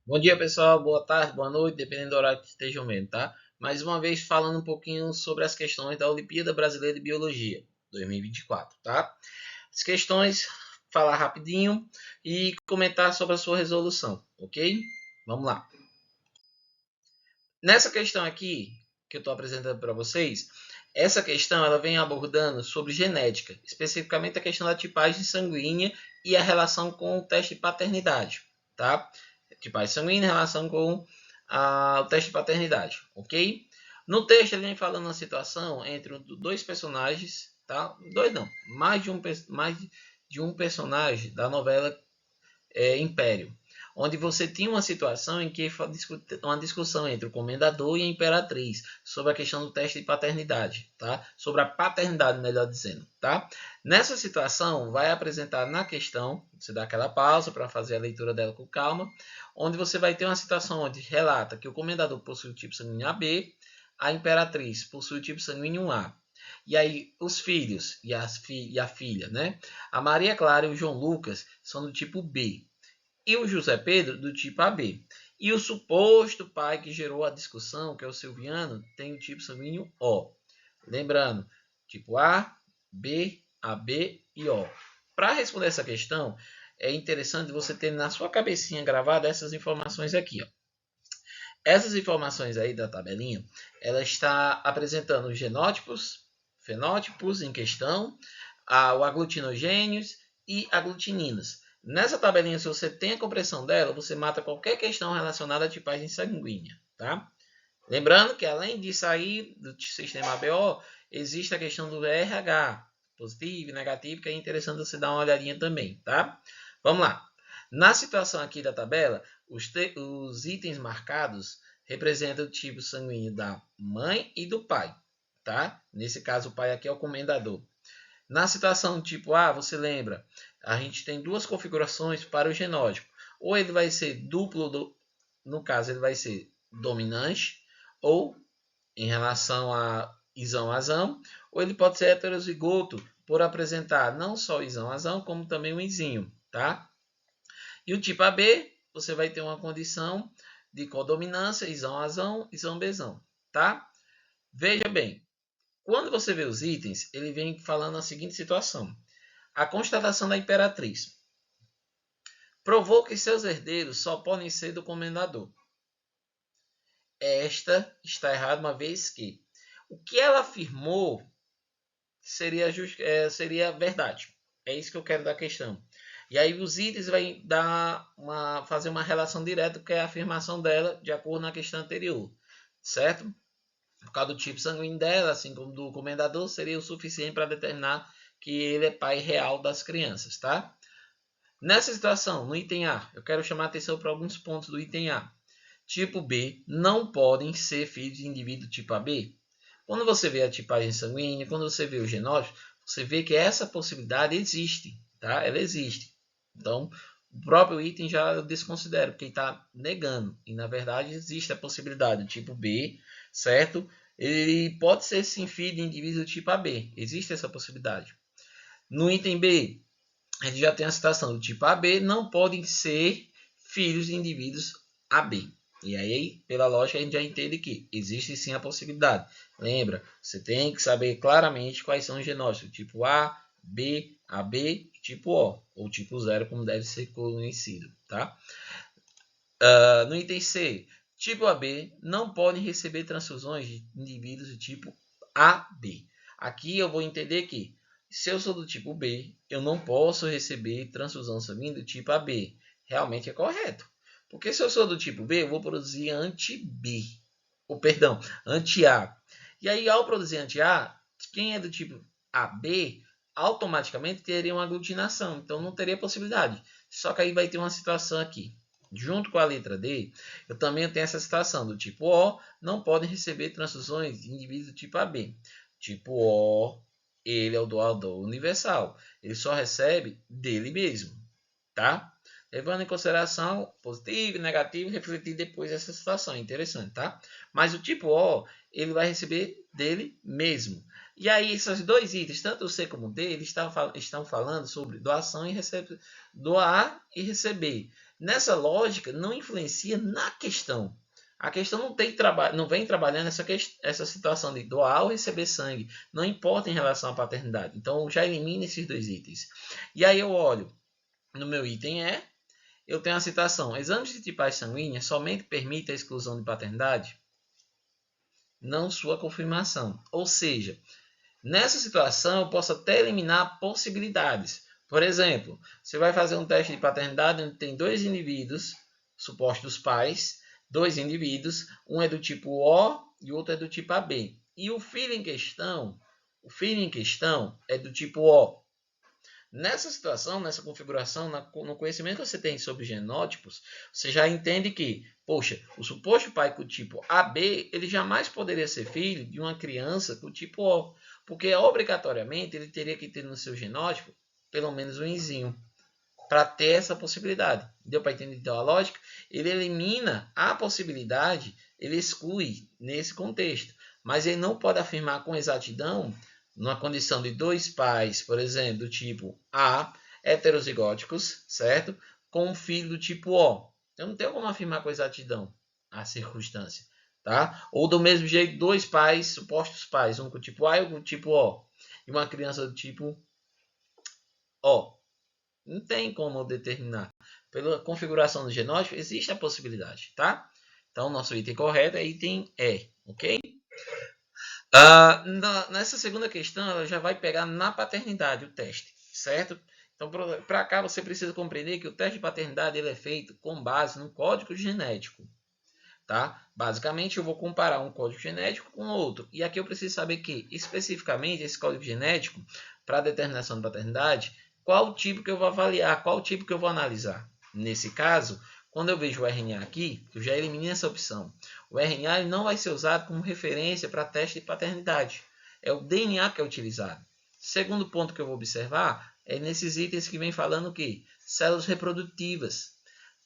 Bom dia, pessoal. Boa tarde, boa noite, dependendo do horário que estejam vendo, tá? Mais uma vez falando um pouquinho sobre as questões da Olimpíada Brasileira de Biologia 2024, tá? As questões, falar rapidinho e comentar sobre a sua resolução, ok? Vamos lá. Nessa questão aqui que eu estou apresentando para vocês, essa questão ela vem abordando sobre genética, especificamente a questão da tipagem sanguínea e a relação com o teste de paternidade, tá? Tipagem sanguínea em relação com o teste de paternidade, ok? No texto ele vem falando uma situação entre dois personagens, tá? Dois não, mais de um personagem da novela Império, onde você tinha uma situação em que uma discussão entre o comendador e a imperatriz sobre a questão do teste de paternidade, tá? Sobre a paternidade, melhor dizendo, tá? Nessa situação, vai apresentar na questão, você dá aquela pausa para fazer a leitura dela com calma, onde você vai ter uma situação onde relata que o comendador possui o tipo sanguíneo AB, a imperatriz possui o tipo sanguíneo A. E aí, os filhos e a filha, né? A Maria Clara e o João Lucas são do tipo B e o José Pedro do tipo AB. E o suposto pai que gerou a discussão, que é o Silviano, tem o tipo sanguíneo O. Lembrando, tipo A, B, AB e O. Para responder essa questão, é interessante você ter na sua cabecinha gravada essas informações aqui. Ó. Essas informações aí da tabelinha, ela está apresentando os genótipos, fenótipos em questão, o aglutinogênios e aglutininas. Nessa tabelinha, se você tem a compreensão dela, você mata qualquer questão relacionada à tipagem sanguínea, tá? Lembrando que além disso aí, do sistema ABO, existe a questão do RH, positivo e negativo, que é interessante você dar uma olhadinha também, tá? Vamos lá. Na situação aqui da tabela, os itens marcados representam o tipo sanguíneo da mãe e do pai, tá? Nesse caso, o pai aqui é o comendador. Na situação tipo A, você lembra, a gente tem duas configurações para o genótipo. Ou ele vai ser duplo, no caso ele vai ser dominante, ou em relação a isão-azão, ou ele pode ser heterozigoto por apresentar não só isão-azão, como também o enzinho, tá? E o tipo AB, você vai ter uma condição de codominância, isão-azão, isão-bezão, tá? Veja bem, quando você vê os itens, ele vem falando a seguinte situação. A constatação da imperatriz provou que seus herdeiros só podem ser do comendador. Esta está errada uma vez que o que ela afirmou seria verdade. É isso que eu quero da questão. E aí os itens vai fazer uma relação direta com a afirmação dela de acordo na questão anterior, certo? Por causa do tipo sanguíneo dela, assim como do comendador, seria o suficiente para determinar que ele é pai real das crianças, tá? Nessa situação, no item A, eu quero chamar a atenção para alguns pontos do item A. Tipo B não podem ser filhos de indivíduo tipo AB. Quando você vê a tipagem sanguínea, quando você vê o genótipo, você vê que essa possibilidade existe, tá? Ela existe. Então, o próprio item já eu desconsidero, porque está negando. E, na verdade, existe a possibilidade do tipo B, certo? Ele pode ser, sim, filho de indivíduo tipo AB. Existe essa possibilidade. No item B, a gente já tem a citação do tipo AB, não podem ser filhos de indivíduos AB. E aí, pela lógica, a gente já entende que existe sim a possibilidade. Lembra, você tem que saber claramente quais são os genótipos, tipo A, B, AB e tipo O, ou tipo 0, como deve ser conhecido. Tá? No item C, tipo AB não pode receber transfusões de indivíduos do tipo AB. Aqui eu vou entender que se eu sou do tipo B, eu não posso receber transfusão sanguínea do tipo AB. Realmente é correto. Porque se eu sou do tipo B, eu vou produzir anti-B. Ou, perdão, anti-A. E aí, ao produzir anti-A, quem é do tipo AB, automaticamente teria uma aglutinação. Então, não teria possibilidade. Só que aí vai ter uma situação aqui. Junto com a letra D, eu também tenho essa situação do tipo O, não podem receber transfusões de indivíduos do tipo AB. Tipo O, ele é o doador universal. Ele só recebe dele mesmo, tá? Levando em consideração positivo e negativo, refletir depois essa situação. Interessante, tá? Mas o tipo O, ele vai receber dele mesmo. E aí, esses dois itens, tanto o C como o D, eles estão falando sobre doação e doar e receber. Nessa lógica, não influencia na questão. A questão não vem trabalhando essa situação de doar ou receber sangue. Não importa em relação à paternidade. Então, já elimina esses dois itens. E aí eu olho no meu item E, eu tenho a citação: exames de tipagem sanguínea somente permitem a exclusão de paternidade, não sua confirmação. Ou seja, nessa situação eu posso até eliminar possibilidades. Por exemplo, você vai fazer um teste de paternidade onde tem dois indivíduos, supostos pais, dois indivíduos, um é do tipo O e o outro é do tipo AB. E o filho em questão é do tipo O. Nessa situação, nessa configuração, no conhecimento que você tem sobre genótipos, você já entende que, poxa, o suposto pai com o tipo AB, ele jamais poderia ser filho de uma criança com o tipo O, porque obrigatoriamente ele teria que ter no seu genótipo pelo menos um enzinho para ter essa possibilidade. Deu para entender então a lógica? Ele elimina a possibilidade, ele exclui nesse contexto, mas ele não pode afirmar com exatidão numa condição de dois pais, por exemplo, do tipo A, heterozigóticos, certo? Com um filho do tipo O. Eu não tenho como afirmar com exatidão a circunstância, tá? Ou do mesmo jeito, dois pais, supostos pais, um com o tipo A e um com o tipo O, e uma criança do tipo O. Não tem como determinar. Pela configuração do genótipo, existe a possibilidade, tá? Então, nosso item correto é item E, ok? Nessa segunda questão, ela já vai pegar na paternidade o teste, certo? Então, para cá, você precisa compreender que o teste de paternidade ele é feito com base no código genético, tá? Basicamente, eu vou comparar um código genético com outro. E aqui eu preciso saber que, especificamente, esse código genético, para determinação de paternidade, qual tipo que eu vou avaliar, qual tipo que eu vou analisar. Nesse caso, quando eu vejo o RNA aqui, eu já eliminei essa opção. O RNA não vai ser usado como referência para teste de paternidade. É o DNA que é utilizado. Segundo ponto que eu vou observar é nesses itens que vem falando o quê? Células reprodutivas.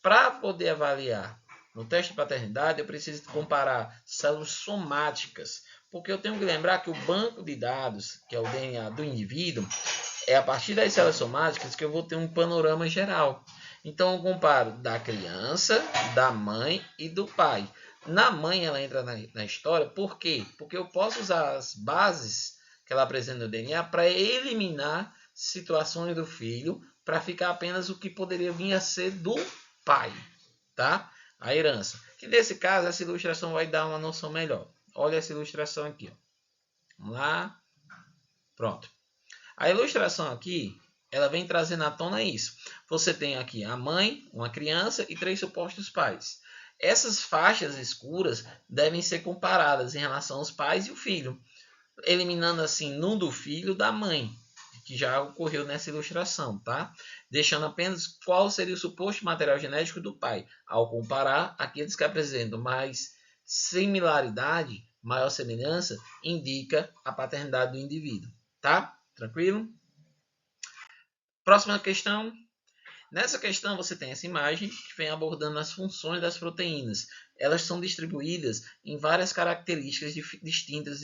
Para poder avaliar no teste de paternidade, eu preciso comparar células somáticas, porque eu tenho que lembrar que o banco de dados, que é o DNA do indivíduo, é a partir das células somáticas que eu vou ter um panorama geral. Então, eu comparo da criança, da mãe e do pai. Na mãe, ela entra na história, por quê? Porque eu posso usar as bases que ela apresenta no DNA para eliminar situações do filho, para ficar apenas o que poderia vir a ser do pai, tá? A herança. Que nesse caso, essa ilustração vai dar uma noção melhor. Olha essa ilustração aqui. Ó. Vamos lá. Pronto. A ilustração aqui, ela vem trazendo à tona isso. Você tem aqui a mãe, uma criança e três supostos pais. Essas faixas escuras devem ser comparadas em relação aos pais e o filho, eliminando assim no do filho da mãe, que já ocorreu nessa ilustração, tá? Deixando apenas qual seria o suposto material genético do pai. Ao comparar, aqueles que apresentam mais similaridade, maior semelhança, indica a paternidade do indivíduo, tá? Tranquilo? Próxima questão. Nessa questão você tem essa imagem que vem abordando as funções das proteínas. Elas são distribuídas em várias características distintas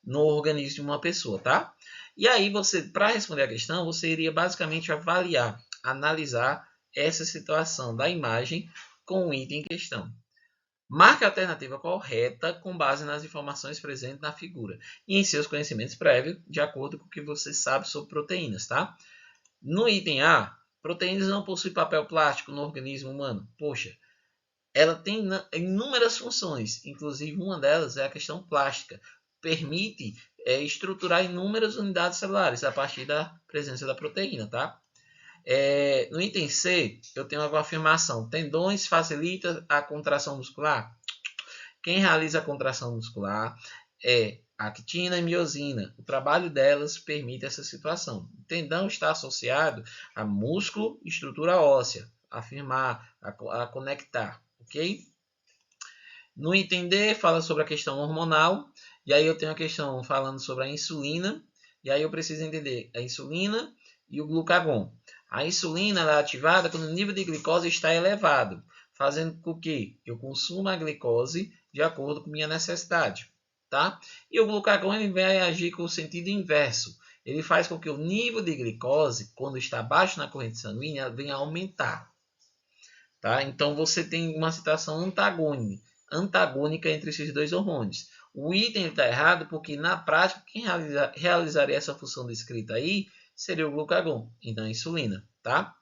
no organismo de uma pessoa, tá? E aí você, para responder a questão, você iria basicamente avaliar, analisar essa situação da imagem com o item em questão. Marque a alternativa correta com base nas informações presentes na figura e em seus conhecimentos prévios, de acordo com o que você sabe sobre proteínas, tá? No item A, proteínas não possuem papel plástico no organismo humano. Poxa, ela tem inúmeras funções, inclusive uma delas é a questão plástica. Permite estruturar inúmeras unidades celulares a partir da presença da proteína, tá? No item C, eu tenho uma afirmação. Tendões facilita a contração muscular? Quem realiza a contração muscular é actina e miosina. O trabalho delas permite essa situação. O tendão está associado a músculo e estrutura óssea, afirmar, a conectar, ok? No item D, fala sobre a questão hormonal, e aí eu tenho a questão falando sobre a insulina, e aí eu preciso entender a insulina e o glucagon. A insulina é ativada quando o nível de glicose está elevado, fazendo com que eu consuma a glicose de acordo com minha necessidade, tá? E o glucagon ele vai agir com o sentido inverso. Ele faz com que o nível de glicose, quando está baixo na corrente sanguínea, venha a aumentar. Tá? Então, você tem uma situação antagônica entre esses dois hormônios. O item está errado porque, na prática, quem realizaria essa função descrita aí seria o glucagon e não a insulina. Tá?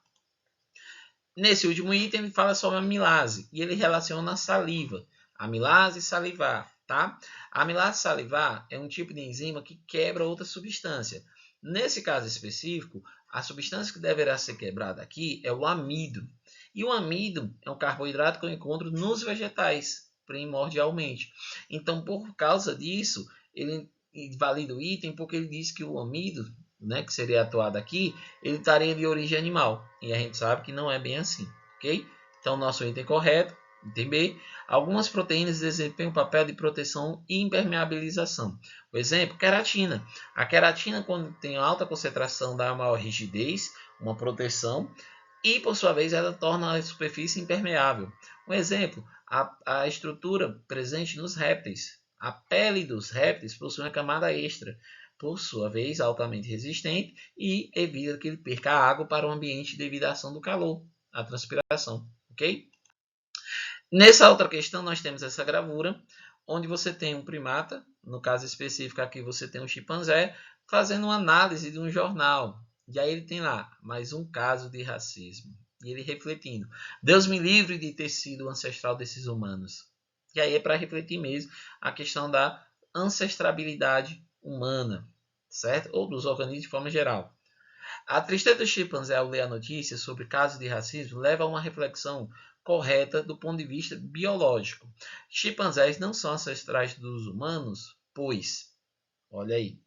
Nesse último item, ele fala sobre a amilase e ele relaciona a saliva, amilase e salivar. Tá? A amilase salivar é um tipo de enzima que quebra outra substância. Nesse caso específico, a substância que deverá ser quebrada aqui é o amido. E o amido é um carboidrato que eu encontro nos vegetais, primordialmente. Então, por causa disso, ele invalida o item porque ele diz que o amido, né, que seria atuado aqui, ele estaria de origem animal. E a gente sabe que não é bem assim, ok? Então, nosso item correto, item B, algumas proteínas desempenham um papel de proteção e impermeabilização. Por exemplo, queratina. A queratina, quando tem alta concentração, dá maior rigidez, uma proteção, e, por sua vez, ela torna a superfície impermeável. Um exemplo, a estrutura presente nos répteis. A pele dos répteis possui uma camada extra, por sua vez, altamente resistente e evita que ele perca água para o ambiente devido à ação do calor, a transpiração. Ok? Nessa outra questão, nós temos essa gravura, onde você tem um primata, no caso específico aqui você tem um chimpanzé, fazendo uma análise de um jornal. E aí ele tem lá, mais um caso de racismo. E ele refletindo, Deus me livre de ter sido o ancestral desses humanos. E aí é para refletir mesmo a questão da ancestrabilidade humana, certo? Ou dos organismos de forma geral. A tristeza do chimpanzé ao ler a notícia sobre casos de racismo leva a uma reflexão correta do ponto de vista biológico. Chimpanzés não são ancestrais dos humanos, pois, olha aí,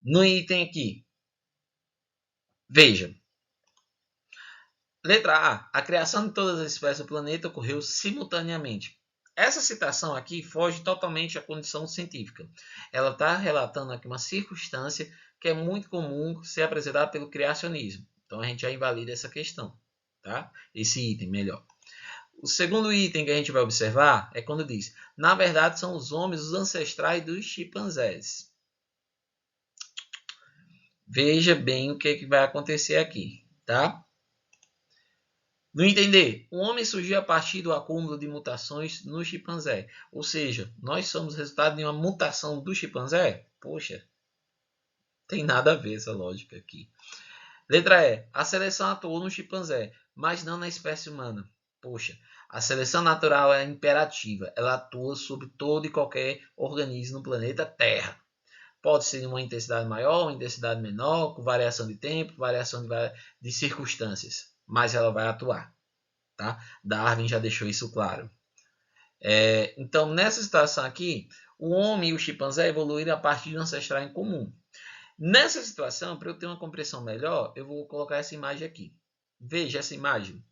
no item aqui, veja. Letra A. A criação de todas as espécies do planeta ocorreu simultaneamente. Essa citação aqui foge totalmente à condição científica. Ela está relatando aqui uma circunstância que é muito comum ser apresentada pelo criacionismo. Então a gente já invalida essa questão, tá? Esse item, melhor. O segundo item que a gente vai observar é quando diz: na verdade, são os homens os ancestrais dos chimpanzés. Veja bem o que vai acontecer aqui, tá? No entender, o homem surgiu a partir do acúmulo de mutações no chimpanzé. Ou seja, nós somos resultado de uma mutação do chimpanzé? Poxa, tem nada a ver essa lógica aqui. Letra E. A seleção atuou no chimpanzé, mas não na espécie humana. Poxa, a seleção natural é imperativa. Ela atua sobre todo e qualquer organismo no planeta Terra. Pode ser de uma intensidade maior, uma intensidade menor, com variação de tempo, variação de circunstâncias. Mas ela vai atuar. Tá? Darwin já deixou isso claro. Então, nessa situação aqui, o homem e o chimpanzé evoluíram a partir de um ancestral em comum. Nessa situação, para eu ter uma compreensão melhor, eu vou colocar essa imagem aqui. Veja essa imagem.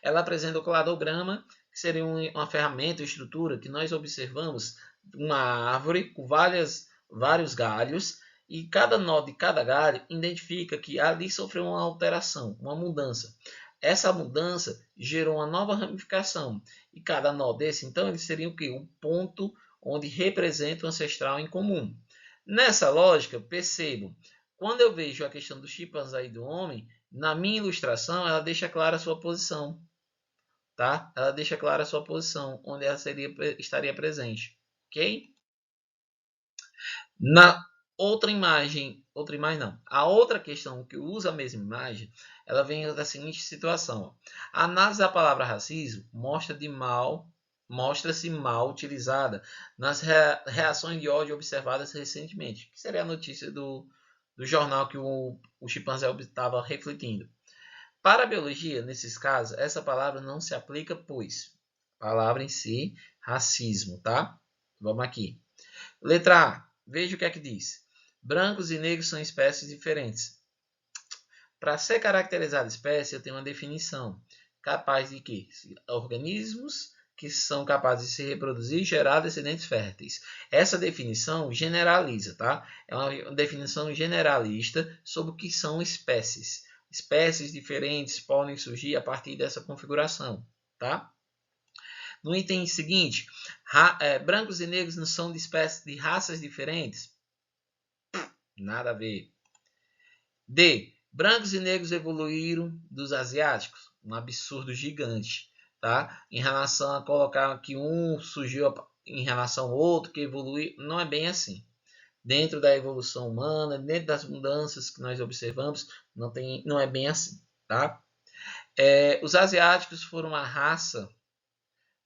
Ela apresenta o cladograma, que seria uma ferramenta, uma estrutura que nós observamos uma árvore com vários galhos, e cada nó de cada galho identifica que ali sofreu uma alteração, uma mudança. Essa mudança gerou uma nova ramificação. E cada nó desse, então, ele seria o quê? Um ponto onde representa o ancestral em comum. Nessa lógica, percebo, quando eu vejo a questão do chimpanzé e do homem, na minha ilustração, ela deixa clara a sua posição. Tá? Ela deixa clara a sua posição, onde ela estaria presente. Ok? Na outra imagem não. A outra questão que usa a mesma imagem, ela vem da seguinte situação. A análise da palavra racismo mostra-se mal utilizada nas reações de ódio observadas recentemente, que seria a notícia do jornal que o chimpanzé estava refletindo. Para a biologia, nesses casos, essa palavra não se aplica, pois a palavra em si, racismo, tá? Vamos aqui. Letra A. Veja o que é que diz. Brancos e negros são espécies diferentes. Para ser caracterizada espécie, eu tenho uma definição. Capaz de quê? Organismos que são capazes de se reproduzir e gerar descendentes férteis. Essa definição generaliza, tá? É uma definição generalista sobre o que são espécies. Espécies diferentes podem surgir a partir dessa configuração, tá? No item seguinte, brancos e negros não são de espécies de raças diferentes? Nada a ver. D. Brancos e negros evoluíram dos asiáticos? um absurdo gigante, tá? Em relação a colocar que um surgiu em relação ao outro, que evolui, não é bem assim. Dentro da evolução humana, dentro das mudanças que nós observamos, não é bem assim, tá? Os asiáticos foram uma raça,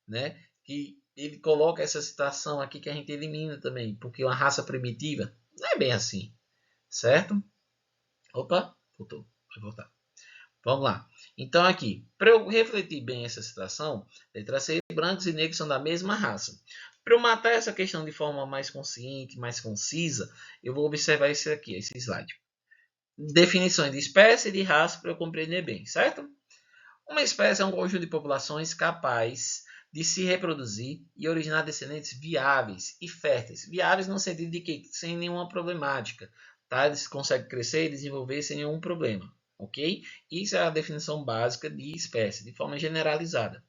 né, que ele coloca essa citação aqui que a gente elimina também, porque uma raça primitiva não é bem assim, certo? Opa, voltou, vai voltar. Vamos lá. Então aqui, para eu refletir bem essa citação, letra C, brancos e negros são da mesma raça. Para eu matar essa questão de forma mais consciente, mais concisa, eu vou observar esse aqui, esse slide. Definições de espécie e de raça para eu compreender bem, certo? Uma espécie é um conjunto de populações capaz de se reproduzir e originar descendentes viáveis e férteis. Viáveis no sentido de que sem nenhuma problemática, tá? Eles conseguem crescer e desenvolver sem nenhum problema, ok? Isso é a definição básica de espécie, de forma generalizada.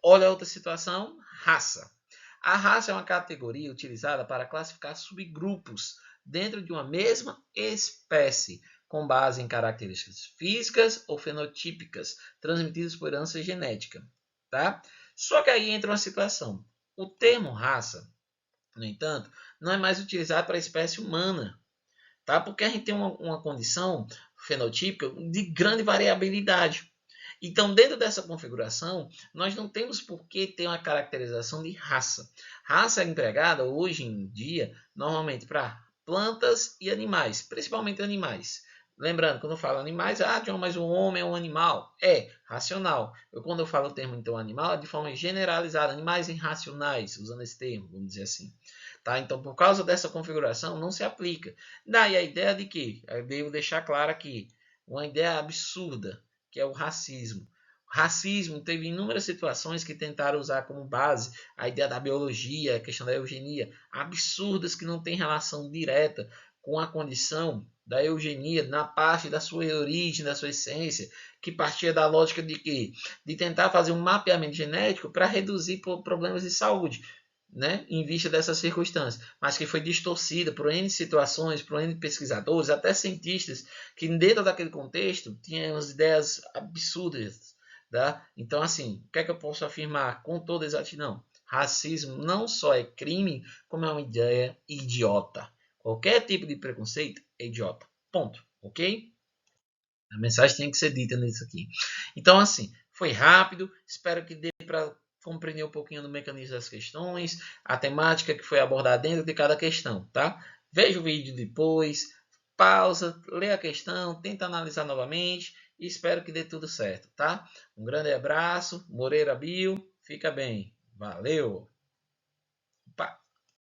Olha outra situação, raça. A raça é uma categoria utilizada para classificar subgrupos dentro de uma mesma espécie, com base em características físicas ou fenotípicas transmitidas por herança genética, tá? Só que aí entra uma situação. O termo raça, no entanto, não é mais utilizado para a espécie humana, tá? Porque a gente tem uma condição fenotípica de grande variabilidade. Então, dentro dessa configuração, nós não temos por que ter uma caracterização de raça. Raça é empregada hoje em dia normalmente para plantas e animais, principalmente animais. Lembrando, quando eu falo animais, John, mas o homem é um animal. É racional. Quando eu falo o termo então animal, é de forma generalizada, animais irracionais, usando esse termo, vamos dizer assim. Tá? Então, por causa dessa configuração, não se aplica. Daí a ideia de que, eu devo deixar claro aqui, uma ideia absurda, que é o racismo. O racismo teve inúmeras situações que tentaram usar como base a ideia da biologia, a questão da eugenia, absurdas que não têm relação direta com a condição da eugenia na parte da sua origem, da sua essência, que partia da lógica de que de tentar fazer um mapeamento genético para reduzir problemas de saúde, né, em vista dessas circunstâncias, mas que foi distorcida por N situações, por N pesquisadores, até cientistas, que dentro daquele contexto tinham umas ideias absurdas. Tá? Então, assim, o que é que eu posso afirmar com toda exatidão? Racismo não só é crime, como é uma ideia idiota. Qualquer tipo de preconceito é idiota. Ponto. Ok? A mensagem tem que ser dita nisso aqui. Então, assim, foi rápido. Espero que dê para compreender um pouquinho do mecanismo das questões, a temática que foi abordada dentro de cada questão, tá? Veja o vídeo depois, pausa, lê a questão, tenta analisar novamente e espero que dê tudo certo, tá? Um grande abraço, Moreira Bio, fica bem. Valeu! Opa.